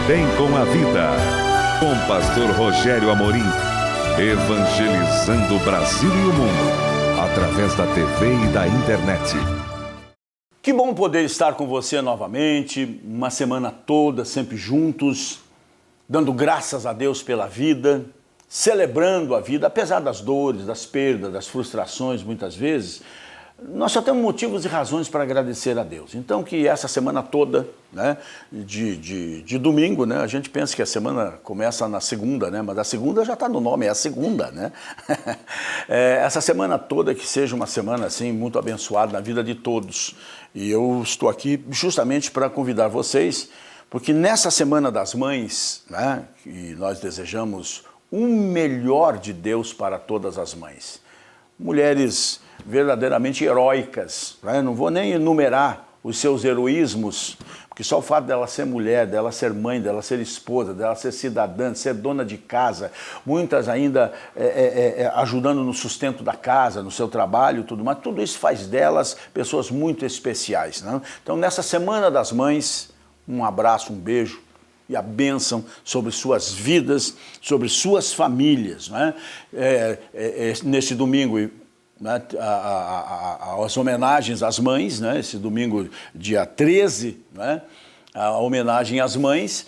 Bem com a Vida, com pastor Rogério Amorim, evangelizando o Brasil e o mundo, através da TV e da internet. Que bom poder estar com você novamente, uma semana toda, sempre juntos, dando graças a Deus pela vida, celebrando a vida, apesar das dores, das perdas, das frustrações, muitas vezes, nós só temos motivos e razões para agradecer a Deus. Então que essa semana toda, né, de domingo, né, a gente pensa que a semana começa na segunda, né, mas a segunda já está no nome, é a segunda, né? Essa semana toda que seja uma semana assim muito abençoada na vida de todos. E eu estou aqui justamente para convidar vocês, porque nessa Semana das Mães, né, e nós desejamos o melhor de Deus para todas as mães. Mulheres verdadeiramente heróicas, né? Não vou nem enumerar os seus heroísmos, porque só o fato dela ser mulher, dela ser mãe, dela ser esposa, dela ser cidadã, de ser dona de casa, muitas ainda ajudando no sustento da casa, no seu trabalho, tudo mais, tudo isso faz delas pessoas muito especiais, né? Então, nessa Semana das Mães, um abraço, um beijo e a bênção sobre suas vidas, sobre suas famílias, né? Nesse domingo, né, as homenagens às mães, né, esse domingo, dia 13, né, a homenagem às mães,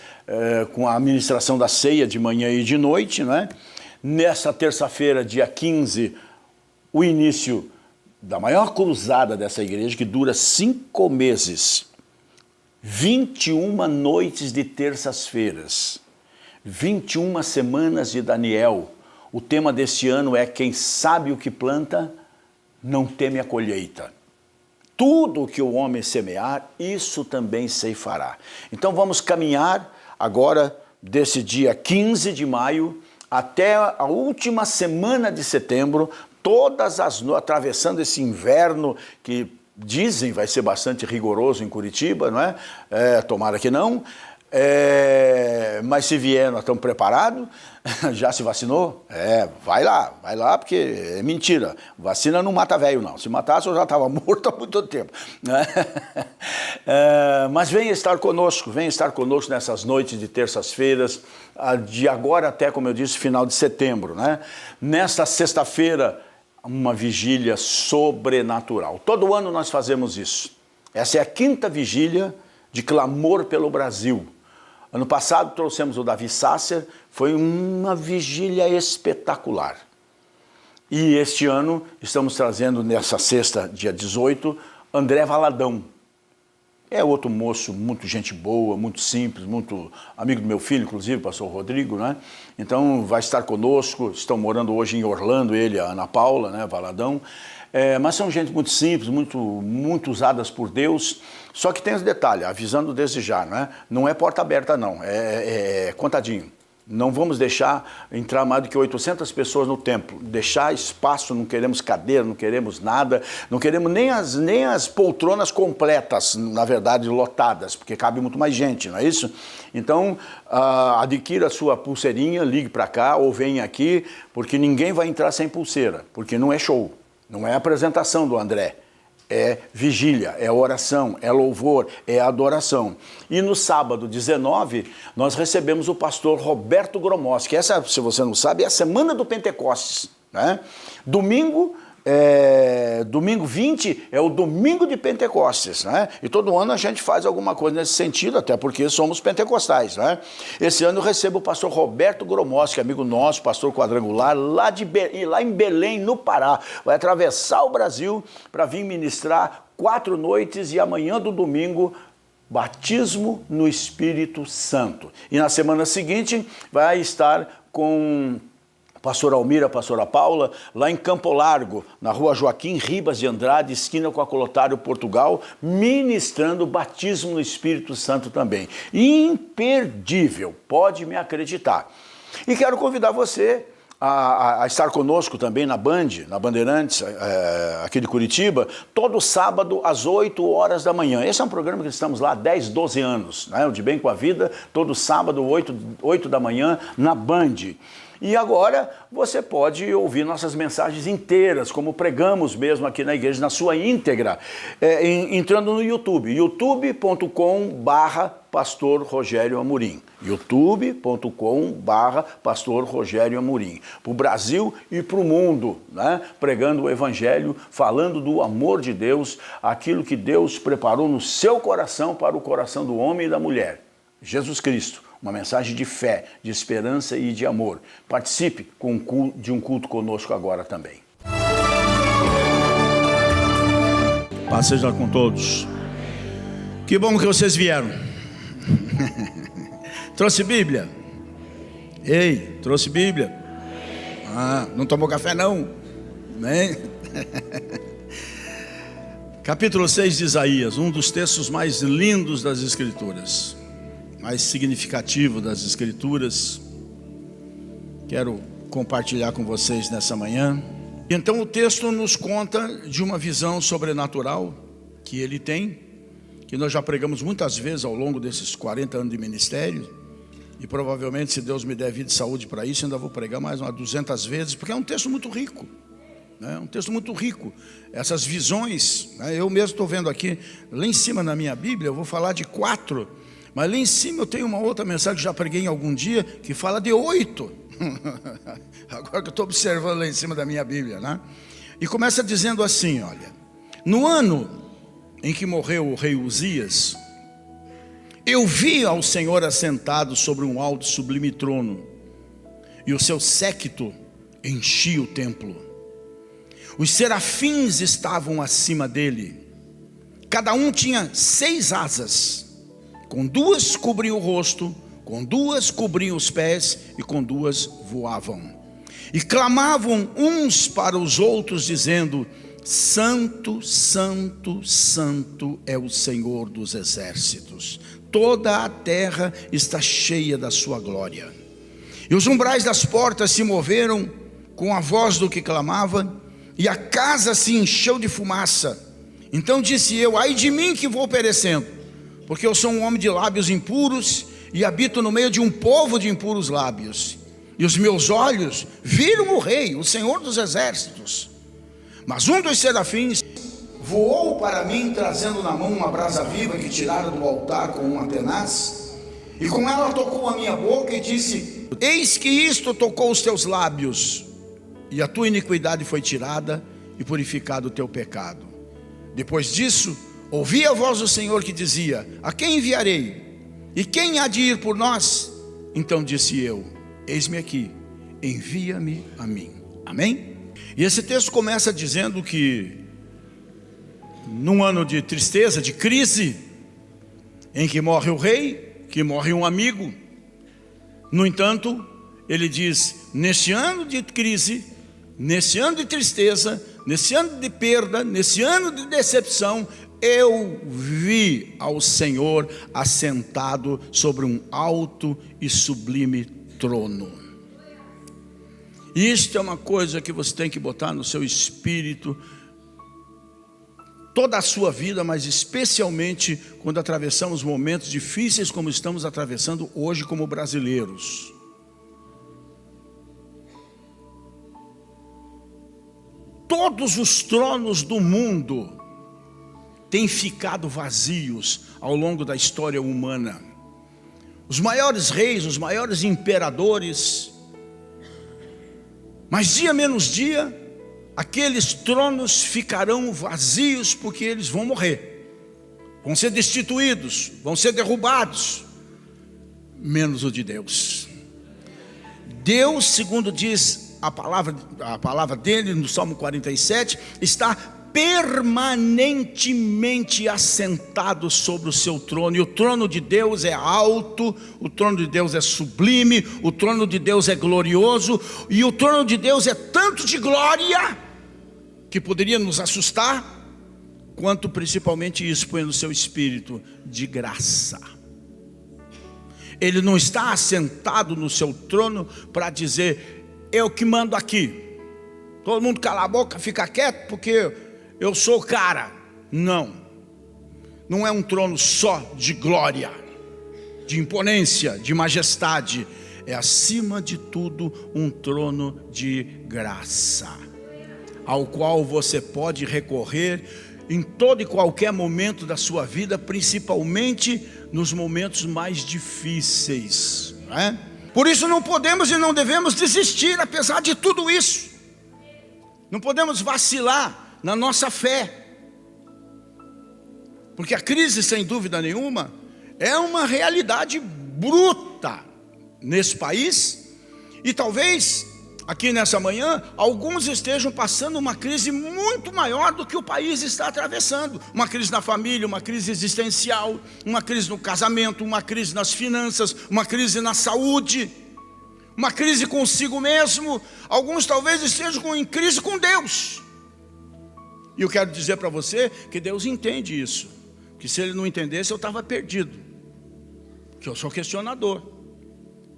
com a administração da ceia de manhã e de noite, né. Nessa terça-feira, dia 15, o início da maior cruzada dessa igreja, que dura 5 meses, 21 noites de terças-feiras, 21 semanas de Daniel. O tema deste ano é: quem sabe o que planta, não teme a colheita. Tudo o que o homem semear, isso também ceifará. Então vamos caminhar agora desse dia 15 de maio até a última semana de setembro, atravessando esse inverno que dizem vai ser bastante rigoroso em Curitiba, não é? Tomara que não. Mas se vier, nós estamos preparados. Já se vacinou? Vai lá, porque é mentira. Vacina não mata velho, não. Se matasse, eu já estava morto há muito tempo, né? Mas venha estar conosco nessas noites de terças-feiras, de agora até, como eu disse, final de setembro, né? Nesta sexta-feira, uma vigília sobrenatural. Todo ano nós fazemos isso. Essa é a 5ª vigília de clamor pelo Brasil. Ano passado trouxemos o Davi Sasser, foi uma vigília espetacular. E este ano estamos trazendo, nessa sexta, dia 18, André Valadão. É outro moço, muito gente boa, muito simples, muito amigo do meu filho, inclusive, pastor Rodrigo, né? Então vai estar conosco, estão morando hoje em Orlando, ele e a Ana Paula, né, Valadão. Mas são gente muito simples, muito usadas por Deus. Só que tem esse detalhe, avisando desde já, né? Não é porta aberta não, é contadinho. Não vamos deixar entrar mais do que 800 pessoas no templo, deixar espaço, não queremos cadeira, não queremos nada, não queremos nem as poltronas completas, na verdade, lotadas, porque cabe muito mais gente, não é isso? Então, adquira a sua pulseirinha, ligue para cá ou venha aqui, porque ninguém vai entrar sem pulseira, porque não é show, não é apresentação do André. É vigília, é oração, é louvor, é adoração. E no sábado 19, nós recebemos o pastor Roberto Gromoschi, que essa, se você não sabe, é a semana do Pentecostes, né? Domingo 20 é o domingo de Pentecostes, né? E todo ano a gente faz alguma coisa nesse sentido, até porque somos pentecostais, né? Esse ano eu recebo o pastor Roberto Gromoschi, amigo nosso, pastor quadrangular, lá em Belém, no Pará. Vai atravessar o Brasil para vir ministrar 4 noites e amanhã do domingo, batismo no Espírito Santo. E na semana seguinte vai estar com pastor Almira, pastora Paula, lá em Campo Largo, na rua Joaquim Ribas de Andrade, esquina com a Colotário, Portugal, ministrando batismo no Espírito Santo também. Imperdível, pode me acreditar. E quero convidar você a estar conosco também na Bandeirantes, aqui de Curitiba, todo sábado às 8 horas da manhã. Esse é um programa que estamos lá há 10, 12 anos, né? O De Bem com a Vida, todo sábado, 8 da manhã, na Band. E agora você pode ouvir nossas mensagens inteiras, como pregamos mesmo aqui na igreja, na sua íntegra, entrando no YouTube, youtube.com/Pastor Rogério Amorim, youtube.com/Pastor Rogério Amorim, para o Brasil e para o mundo, né? Pregando o Evangelho, falando do amor de Deus, aquilo que Deus preparou no seu coração para o coração do homem e da mulher, Jesus Cristo. Uma mensagem de fé, de esperança e de amor. Participe de um culto conosco agora também. Paz seja com todos. Que bom que vocês vieram. Trouxe Bíblia? Ei, trouxe Bíblia? Não tomou café não? Né? Capítulo 6 de Isaías, um dos textos mais lindos das Escrituras, mais significativo das Escrituras. Quero compartilhar com vocês nessa manhã. Então o texto nos conta de uma visão sobrenatural que ele tem, que nós já pregamos muitas vezes ao longo desses 40 anos de ministério, e provavelmente, se Deus me der vida e saúde para isso, ainda vou pregar mais umas 200 vezes, porque é um texto muito rico, né? Um texto muito rico. Essas visões, né? Eu mesmo estou vendo aqui, lá em cima na minha Bíblia, eu vou falar de 4, mas lá em cima eu tenho uma outra mensagem que já preguei em algum dia, que fala de 8. Agora que eu estou observando lá em cima da minha Bíblia, né? E começa dizendo assim, olha: no ano em que morreu o rei Uzias, eu vi ao Senhor assentado sobre um alto e sublime trono, e o seu séquito enchia o templo. Os serafins estavam acima dele, cada um tinha 6 asas, com 2 cobriam o rosto, com 2 cobriam os pés, e com 2 voavam. E clamavam uns para os outros, dizendo: Santo, Santo, Santo é o Senhor dos exércitos. Toda a terra está cheia da sua glória. E os umbrais das portas se moveram com a voz do que clamava, e a casa se encheu de fumaça. Então disse eu: ai de mim que vou perecendo, porque eu sou um homem de lábios impuros, e habito no meio de um povo de impuros lábios. E os meus olhos viram o rei, o Senhor dos exércitos. Mas um dos serafins voou para mim, trazendo na mão uma brasa viva que tirara do altar com uma tenaz, e com ela tocou a minha boca e disse: eis que isto tocou os teus lábios, e a tua iniquidade foi tirada, e purificado o teu pecado. Depois disso, ouvi a voz do Senhor que dizia: a quem enviarei? E quem há de ir por nós? Então disse eu: eis-me aqui, envia-me a mim. Amém? E esse texto começa dizendo que num ano de tristeza, de crise, em que morre o rei, que morre um amigo, no entanto, ele diz: neste ano de crise, nesse ano de tristeza, nesse ano de perda, nesse ano de decepção, eu vi ao Senhor assentado sobre um alto e sublime trono. Isto é uma coisa que você tem que botar no seu espírito toda a sua vida, mas especialmente quando atravessamos momentos difíceis como estamos atravessando hoje como brasileiros. Todos os tronos do mundo têm ficado vazios ao longo da história humana. Os maiores reis, os maiores imperadores, mas dia menos dia, aqueles tronos ficarão vazios, porque eles vão morrer, vão ser destituídos, vão ser derrubados, menos o de Deus. Deus, segundo diz a palavra dele no Salmo 47, está permanentemente assentado sobre o seu trono. E o trono de Deus é alto, o trono de Deus é sublime, o trono de Deus é glorioso, e o trono de Deus é tanto de glória que poderia nos assustar, quanto principalmente isso põe no seu espírito de graça. Ele não está assentado no seu trono para dizer: eu que mando aqui, todo mundo cala a boca, fica quieto porque eu sou o cara. Não, não é um trono só de glória, de imponência, de majestade. é acima de tudo um trono de graça, ao qual você pode recorrer em todo e qualquer momento da sua vida, principalmente nos momentos mais difíceis, não é? Por isso não podemos e não devemos desistir, apesar de tudo isso. Não podemos vacilar na nossa fé, porque a crise, sem dúvida nenhuma, é uma realidade bruta nesse país. E talvez aqui nessa manhã alguns estejam passando uma crise muito maior do que o país está atravessando. Uma crise na família, uma crise existencial, uma crise no casamento, uma crise nas finanças, uma crise na saúde, uma crise consigo mesmo. Alguns talvez estejam em crise com Deus. E eu quero dizer para você que Deus entende isso, que se Ele não entendesse eu estava perdido, que eu sou questionador,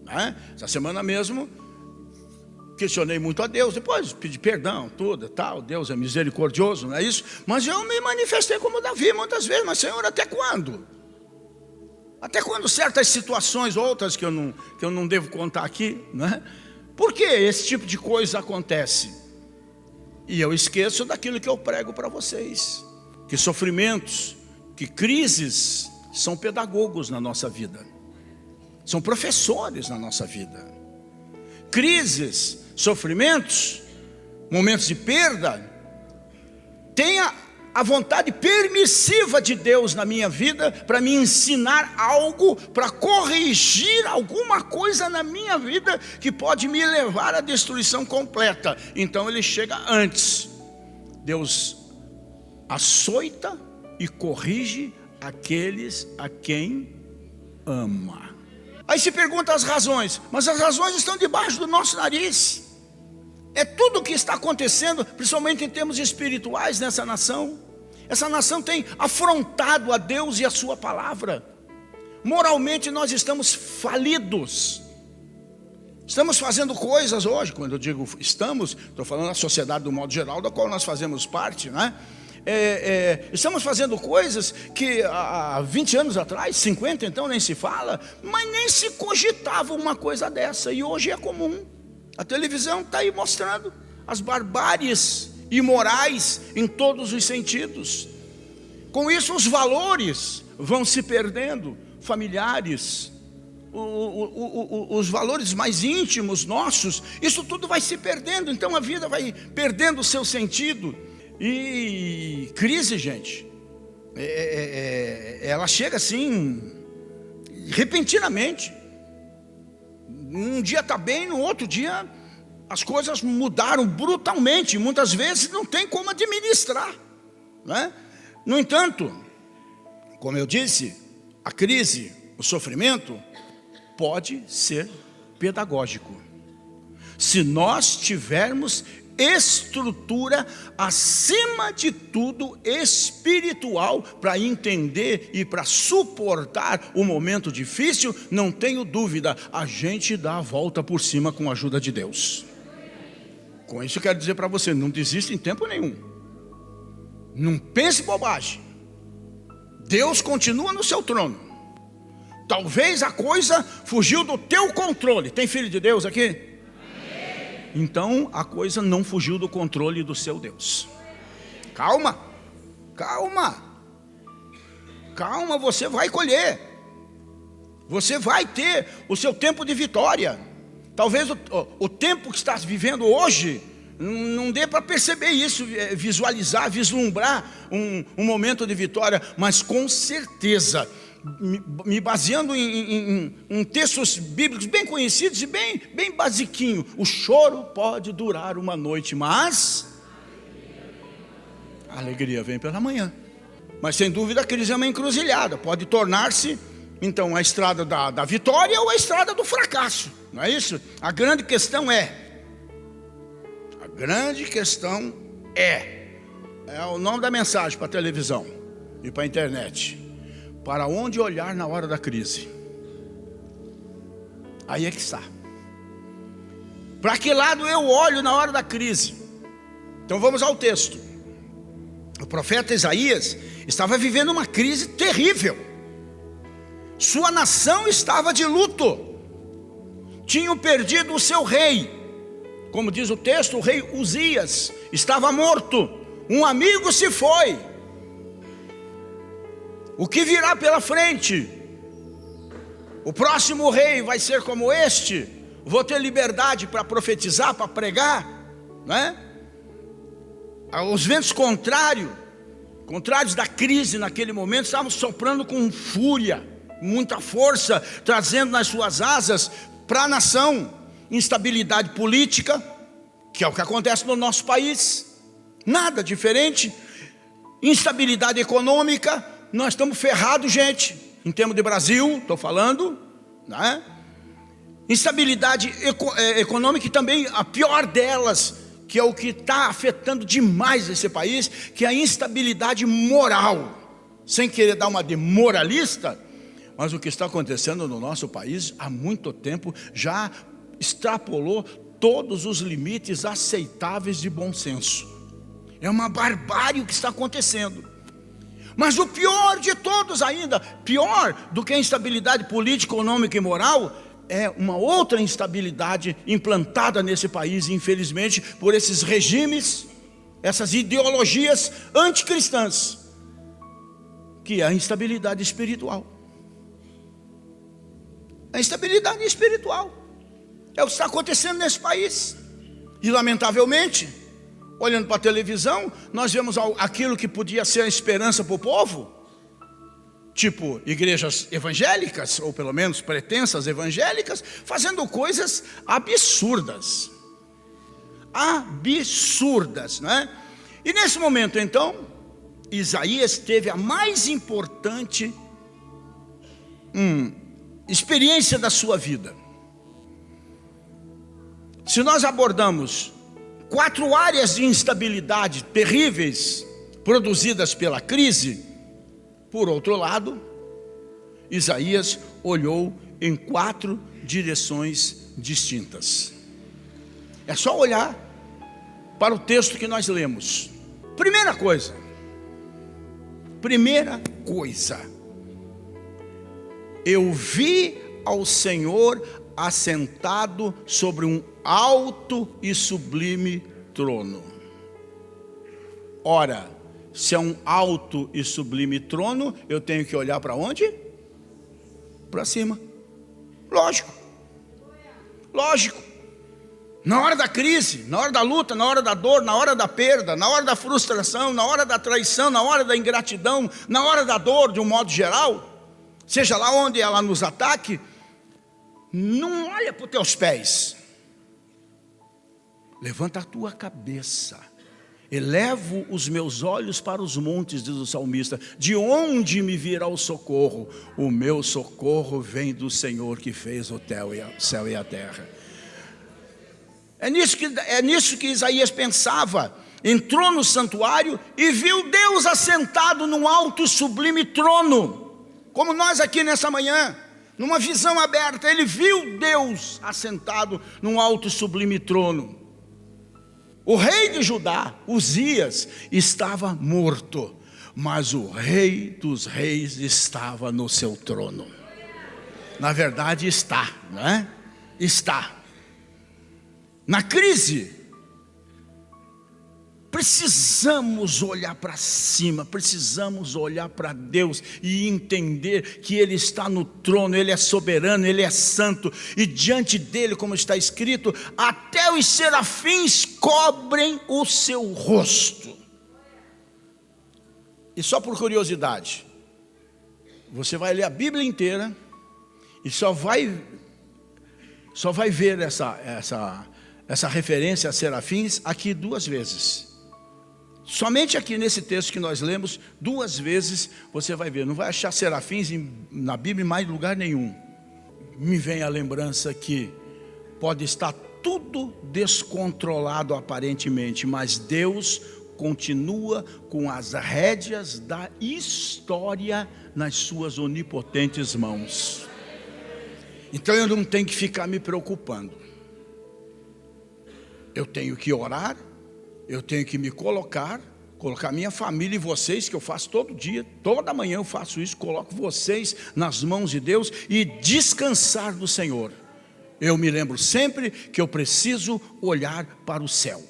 né? Essa semana mesmo questionei muito a Deus, depois pedi perdão, tudo, tal. Deus é misericordioso, não é isso? Mas eu me manifestei como Davi muitas vezes. Mas Senhor, até quando? Até quando certas situações, outras que eu não devo contar aqui, né? Por que esse tipo de coisa acontece? E eu esqueço daquilo que eu prego para vocês, que sofrimentos, que crises são pedagogos na nossa vida, são professores na nossa vida. Crises, sofrimentos, momentos de perda, tenha a vontade permissiva de Deus na minha vida para me ensinar algo, para corrigir alguma coisa na minha vida que pode me levar à destruição completa. Então ele chega antes. Deus açoita e corrige aqueles a quem ama. Aí se pergunta as razões, mas as razões estão debaixo do nosso nariz. É tudo o que está acontecendo, principalmente em termos espirituais nessa nação. Essa nação tem afrontado a Deus e a sua palavra. Moralmente nós estamos falidos. Estamos fazendo coisas hoje, quando eu digo estamos, estou falando da sociedade do modo geral, da qual nós fazemos parte, né? Estamos fazendo coisas que há 20 anos atrás, 50 então nem se fala, mas nem se cogitava uma coisa dessa, e hoje é comum. A televisão está aí mostrando as barbáries imorais em todos os sentidos. Com isso os valores vão se perdendo, familiares, os valores mais íntimos nossos, isso tudo vai se perdendo. Então a vida vai perdendo o seu sentido. E crise, gente, ela chega assim, repentinamente. Um dia está bem, no outro dia as coisas mudaram brutalmente. Muitas vezes não tem como administrar, né? No entanto, como eu disse, a crise, o sofrimento pode ser pedagógico, se nós tivermos estrutura, acima de tudo espiritual, para entender e para suportar o momento difícil. Não tenho dúvida, a gente dá a volta por cima com a ajuda de Deus. Com isso eu quero dizer para você, não desista em tempo nenhum, não pense bobagem. Deus continua no seu trono. Talvez a coisa fugiu do teu controle. Tem filho de Deus aqui? Então a coisa não fugiu do controle do seu Deus. Calma, calma, calma, você vai colher. Você vai ter o seu tempo de vitória. Talvez o tempo que está vivendo hoje não dê para perceber isso, visualizar, vislumbrar um momento de vitória, mas com certeza, me baseando em textos bíblicos bem conhecidos e bem basiquinho, o choro pode durar uma noite, mas a alegria vem pela manhã. Mas sem dúvida a crise é uma encruzilhada, pode tornar-se então a estrada da vitória ou a estrada do fracasso, não é isso? A grande questão é o nome da mensagem para a televisão e para a internet: para onde olhar na hora da crise? Aí é que está. Para que lado eu olho na hora da crise? Então vamos ao texto. O profeta Isaías estava vivendo uma crise terrível. Sua nação estava de luto. tinham perdido o seu rei. Como diz o texto, o rei Uzias estava morto, um amigo se foi. O que virá pela frente? O próximo rei vai ser como este? Vou ter liberdade para profetizar, para pregar, né? Os ventos contrários da crise naquele momento estavam soprando com fúria, muita força, trazendo nas suas asas para a nação instabilidade política, que é o que acontece no nosso país, nada diferente. Instabilidade econômica, nós estamos ferrados, gente, em termos de Brasil, estou falando, né? Instabilidade econômica, e também a pior delas, que é o que está afetando demais esse país, que é a instabilidade moral. Sem querer dar uma de moralista, mas o que está acontecendo no nosso país há muito tempo já extrapolou todos os limites aceitáveis de bom senso. É uma barbárie o que está acontecendo. Mas o pior de todos ainda, pior do que a instabilidade política, econômica e moral, é uma outra instabilidade implantada nesse país, infelizmente, por esses regimes, essas ideologias anticristãs, que é a instabilidade espiritual. A instabilidade espiritual é o que está acontecendo nesse país. E lamentavelmente, olhando para a televisão, nós vemos aquilo que podia ser a esperança para o povo, tipo igrejas evangélicas, ou pelo menos pretensas evangélicas, fazendo coisas absurdas, né? E nesse momento então, Isaías teve a mais importante experiência da sua vida. Se nós abordamos 4 áreas de instabilidade terríveis produzidas pela crise, por outro lado, Isaías olhou em 4 direções distintas. É só olhar para o texto que nós lemos. Primeira coisa, eu vi ao Senhor assentado sobre um alto e sublime trono. Ora, se é um alto e sublime trono, eu tenho que olhar para onde? Para cima. Lógico. Na hora da crise, na hora da luta, na hora da dor, na hora da perda, na hora da frustração, na hora da traição, na hora da ingratidão, na hora da dor, de um modo geral, seja lá onde ela nos ataque, não olha para os teus pés. Levanta a tua cabeça. Elevo os meus olhos para os montes, diz o salmista. De onde me virá o socorro? O meu socorro vem do Senhor que fez o céu e a terra. É nisso que Isaías pensava. Entrou no santuário e viu Deus assentado num alto e sublime trono. Como nós aqui nessa manhã, numa visão aberta, ele viu Deus assentado num alto e sublime trono. O rei de Judá, Uzias, estava morto, mas o rei dos reis estava no seu trono. Na verdade está, não é? Está. Na crise, precisamos olhar para cima, precisamos olhar para Deus e entender que Ele está no trono, Ele é soberano, Ele é santo, e diante dEle, como está escrito, até os serafins cobrem o seu rosto. E só por curiosidade, você vai ler a Bíblia inteira e só vai ver essa referência a serafins aqui 2 vezes. Somente aqui nesse texto que nós lemos, 2 vezes você vai ver. Não vai achar serafins na Bíblia em mais lugar nenhum. Me vem a lembrança que pode estar tudo descontrolado aparentemente, mas Deus continua com as rédeas da história nas suas onipotentes mãos. Então eu não tenho que ficar me preocupando. Eu tenho que orar, eu tenho que me colocar minha família e vocês, que eu faço todo dia, toda manhã eu faço isso, coloco vocês nas mãos de Deus e descansar do Senhor. eu me lembro sempre que eu preciso olhar para o céu.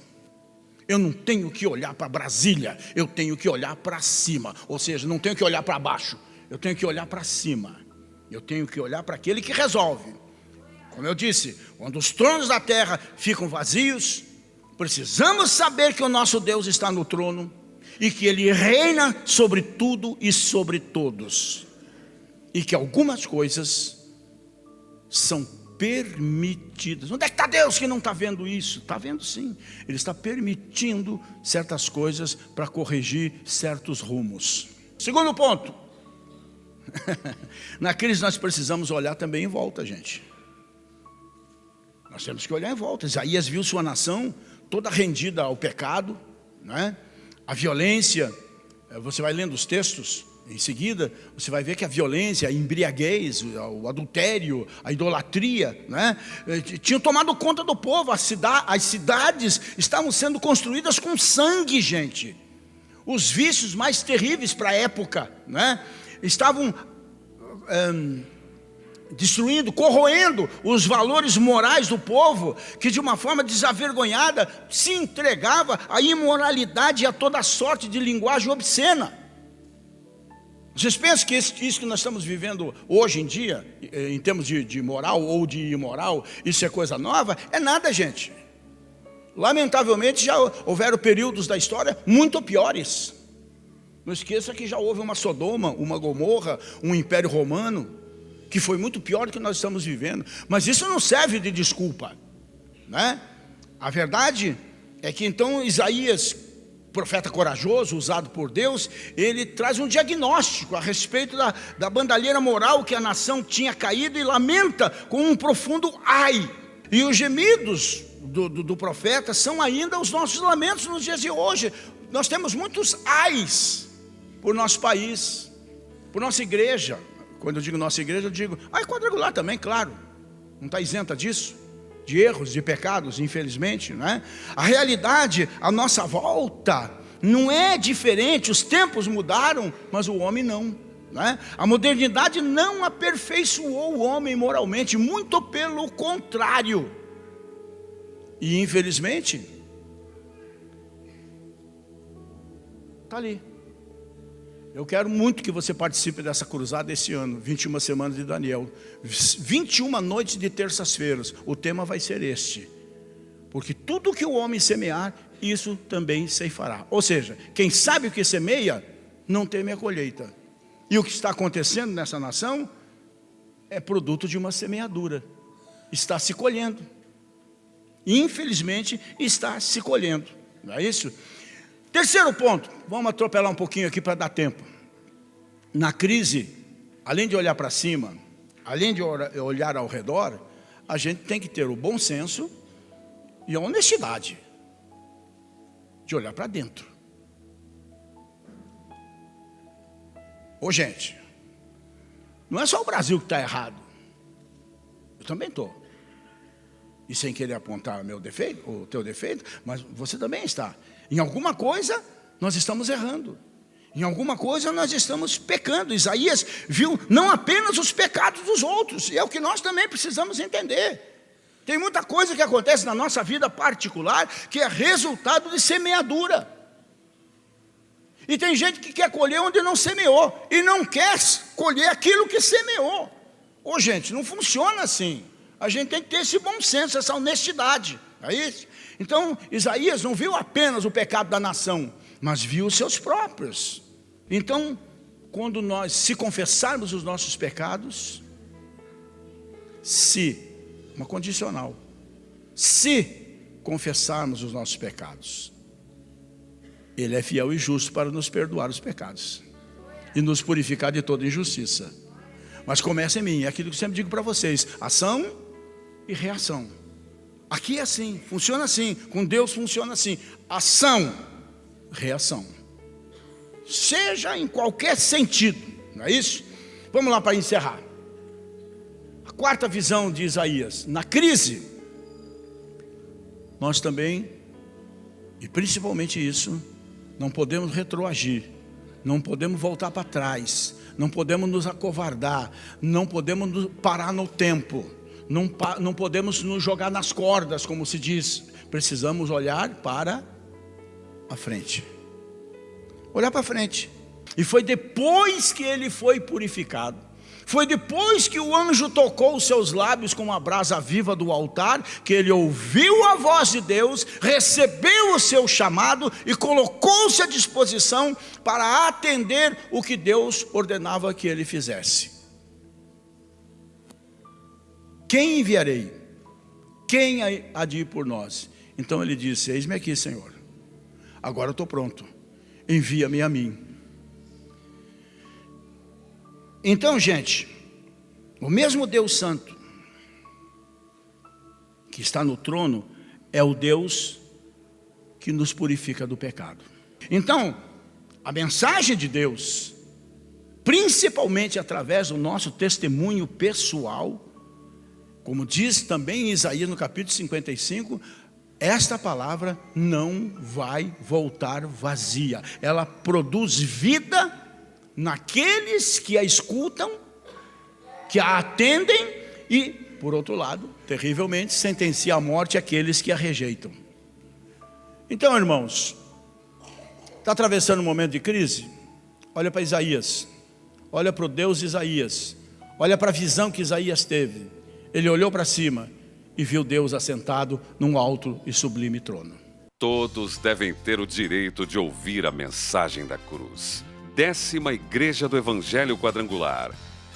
Eu não tenho que olhar para Brasília, eu tenho que olhar para cima. Ou seja, não tenho que olhar para baixo, eu tenho que olhar para cima. Eu tenho que olhar para aquele que resolve. Como eu disse, quando os tronos da terra ficam vazios, precisamos saber que o nosso Deus está no trono e que Ele reina sobre tudo e sobre todos. E que algumas coisas são permitidas. Onde é que está Deus que não está vendo isso? Está vendo sim. Ele está permitindo certas coisas para corrigir certos rumos. Segundo ponto. Na crise nós precisamos olhar também em volta, gente. Nós temos que olhar em volta. Isaías viu sua nação toda rendida ao pecado, né? A violência. Você vai lendo os textos. Em seguida, você vai ver que a violência, a embriaguez, o adultério, a idolatria, né, tinham tomado conta do povo. As cidades estavam sendo construídas com sangue, gente. Os vícios mais terríveis para a época, né, estavam destruindo, corroendo os valores morais do povo, que de uma forma desavergonhada se entregava à imoralidade e a toda sorte de linguagem obscena. Vocês pensam que isso que nós estamos vivendo hoje em dia, em termos de moral ou de imoral, isso é coisa nova? É nada, gente. Lamentavelmente já houveram períodos da história muito piores. Não esqueça que já houve uma Sodoma, uma Gomorra, um Império Romano, que foi muito pior do que nós estamos vivendo. Mas isso não serve de desculpa, né? A verdade é que então Isaías, profeta corajoso, usado por Deus, ele traz um diagnóstico a respeito da bandalheira moral que a nação tinha caído e lamenta com um profundo ai. E os gemidos do profeta são ainda os nossos lamentos nos dias de hoje. Nós temos muitos ais por nosso país, por nossa igreja. Quando eu digo nossa igreja, eu digo ai quadrangular também, claro, não está isenta disso, de erros, de pecados, infelizmente, né? A realidade à nossa volta não é diferente. Os tempos mudaram, mas o homem não, né? A modernidade não aperfeiçoou o homem moralmente, muito pelo contrário. E infelizmente está ali. Eu quero muito que você participe dessa cruzada esse ano, 21 semanas de Daniel, 21 noites de terças-feiras. O tema vai ser este: porque tudo que o homem semear, isso também ceifará. Ou seja, quem sabe o que semeia, não teme a colheita. E o que está acontecendo nessa nação é produto de uma semeadura. Está se colhendo. Infelizmente, está se colhendo. Não é isso? Terceiro ponto, vamos atropelar um pouquinho aqui para dar tempo. Na crise, além de olhar para cima, além de olhar ao redor, a gente tem que ter o bom senso e a honestidade de olhar para dentro. Ô gente, não é só o Brasil que está errado. Eu também estou. E sem querer apontar o teu defeito, mas você também está. Em alguma coisa nós estamos errando. Em alguma coisa nós estamos pecando. Isaías viu não apenas os pecados dos outros, e é o que nós também precisamos entender. Tem muita coisa que acontece na nossa vida particular que é resultado de semeadura. E tem gente que quer colher onde não semeou, e não quer colher aquilo que semeou. Ô gente, não funciona assim. A gente tem que ter esse bom senso, essa honestidade, é isso? Então, Isaías não viu apenas o pecado da nação, mas viu os seus próprios. Então, quando nós se confessarmos os nossos pecados, uma condicional, se confessarmos os nossos pecados, Ele é fiel e justo para nos perdoar os pecados e nos purificar de toda injustiça. Mas começa em mim, é aquilo que eu sempre digo para vocês: ação e reação. Aqui é assim, funciona assim, com Deus funciona assim: ação, reação, seja em qualquer sentido, não é isso? Vamos lá para encerrar. A quarta visão de Isaías: na crise, nós também, e principalmente isso, não podemos retroagir, não podemos voltar para trás, não podemos nos acovardar, não podemos parar no tempo. Não podemos nos jogar nas cordas, como se diz. Precisamos olhar para a frente. Olhar para frente. E foi depois que ele foi purificado. Foi depois que o anjo tocou os seus lábios com a brasa viva do altar, que ele ouviu a voz de Deus, recebeu o seu chamado e colocou-se à disposição para atender o que Deus ordenava que ele fizesse. Quem enviarei? Quem há de ir por nós? Então ele disse: eis-me aqui, Senhor. Agora eu estou pronto. Envia-me a mim. Então, gente, o mesmo Deus Santo que está no trono é o Deus que nos purifica do pecado. Então, a mensagem de Deus, principalmente através do nosso testemunho pessoal, como diz também em Isaías no capítulo 55, esta palavra não vai voltar vazia. Ela produz vida naqueles que a escutam, que a atendem e, por outro lado, terrivelmente, sentencia à morte aqueles que a rejeitam. Então, irmãos, está atravessando um momento de crise? Olha para Isaías, olha para o Deus de Isaías, olha para a visão que Isaías teve. Ele olhou para cima e viu Deus assentado num alto e sublime trono. Todos devem ter o direito de ouvir a mensagem da cruz. 10ª Igreja do Evangelho Quadrangular.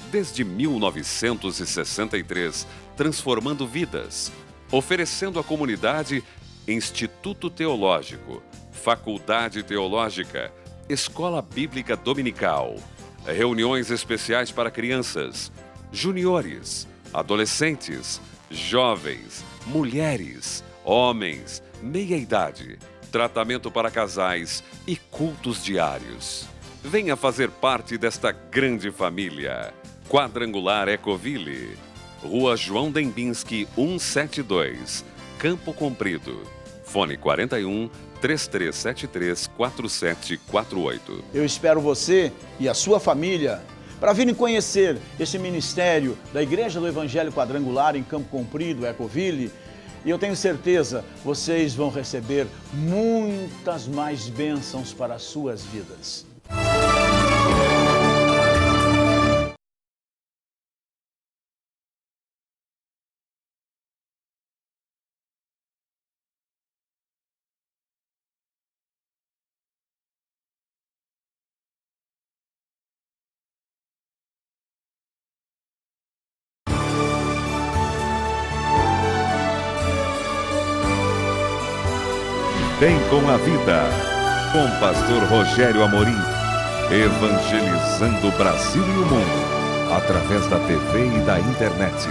Desde 1963, transformando vidas, oferecendo à comunidade Instituto Teológico, Faculdade Teológica, Escola Bíblica Dominical, reuniões especiais para crianças, juniores, adolescentes, jovens, mulheres, homens, meia-idade, tratamento para casais e cultos diários. Venha fazer parte desta grande família. Quadrangular Ecoville, Rua João Dembinski, 172, Campo Comprido. Fone 41 3373 4748. Eu espero você e a sua família para virem conhecer esse ministério da Igreja do Evangelho Quadrangular em Campo Comprido, Ecoville. E eu tenho certeza, vocês vão receber muitas mais bênçãos para as suas vidas. Bem com a Vida, com pastor Rogério Amorim, evangelizando o Brasil e o mundo, através da TV e da internet.